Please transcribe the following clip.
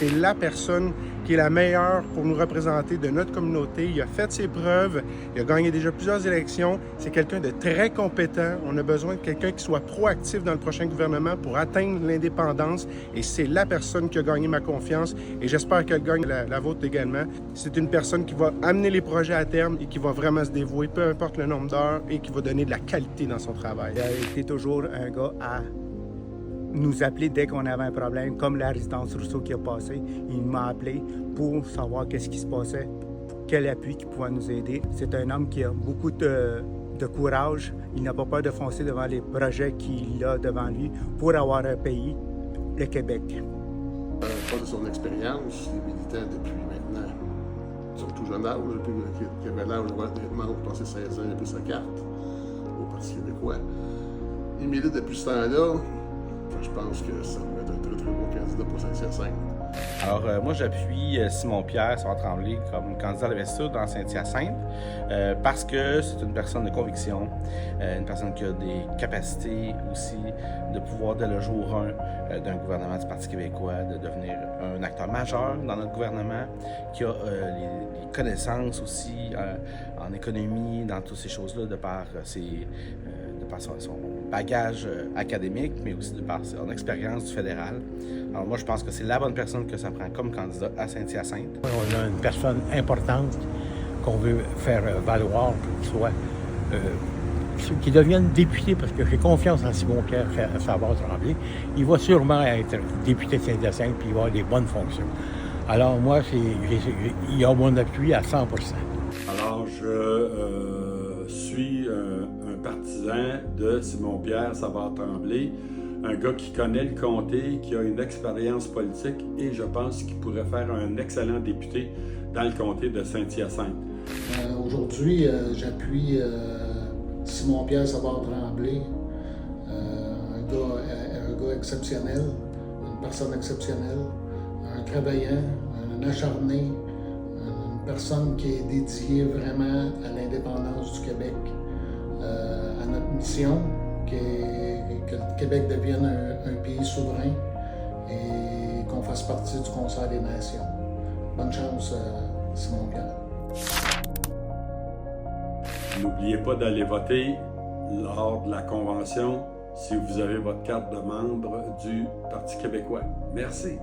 c'est la personne qui est la meilleure pour nous représenter de notre communauté. Il a fait ses preuves, il a gagné déjà plusieurs élections. C'est quelqu'un de très compétent. On a besoin de quelqu'un qui soit proactif dans le prochain gouvernement pour atteindre l'indépendance. Et c'est la personne qui a gagné ma confiance. Et j'espère qu'elle gagne la vôtre également. C'est une personne qui va amener les projets à terme et qui va vraiment se dévouer, peu importe le nombre d'heures, et qui va donner de la qualité dans son travail. Il a été toujours un gars à nous appeler dès qu'on avait un problème, comme la résidence Rousseau qui a passé. Il m'a appelé pour savoir qu'est-ce qui se passait, quel appui qui pouvait nous aider. C'est un homme qui a beaucoup de courage. Il n'a pas peur de foncer devant les projets qu'il a devant lui pour avoir un pays, le Québec. Pas de son expérience, il est militant depuis maintenant son tout jeune âge, qui avait l'âge de passer 16 ans, il a pris sa carte au Parti québécois. Il milite depuis ce temps-là. Je pense que ça va être un très très bon candidat pour Saint-Hyacinthe. Alors, moi, j'appuie Simon-Pierre Savard-Tremblay comme candidat à l'investiture dans Saint-Hyacinthe parce que c'est une personne de conviction, une personne qui a des capacités aussi de pouvoir, dès le jour 1 d'un gouvernement du Parti québécois, de devenir un acteur majeur dans notre gouvernement, qui a les connaissances aussi en économie, dans toutes ces choses-là, de par son bagage académique, mais aussi de par son expérience du fédéral. Alors moi, je pense que c'est la bonne personne que ça prend comme candidat à Saint-Hyacinthe. On a une personne importante qu'on veut faire valoir pour qu'il devienne député, parce que j'ai confiance en Simon-Pierre Savard-Tremblay. Il va sûrement être député de Saint-Hyacinthe puis il va avoir des bonnes fonctions. Alors moi, il a mon appui à 100%. Alors, je suis un partisan de Simon-Pierre Savard-Tremblay, un gars qui connaît le comté, qui a une expérience politique et je pense qu'il pourrait faire un excellent député dans le comté de Saint-Hyacinthe. Aujourd'hui, j'appuie Simon-Pierre Savard-Tremblay, un gars exceptionnel, une personne exceptionnelle, un travaillant, un acharné, une personne qui est dédiée vraiment à l'indépendance du Québec, à notre mission, que le Québec devienne un pays souverain et qu'on fasse partie du Concert des Nations. Bonne chance, Simon-Pierre. N'oubliez pas d'aller voter lors de la convention si vous avez votre carte de membre du Parti québécois. Merci.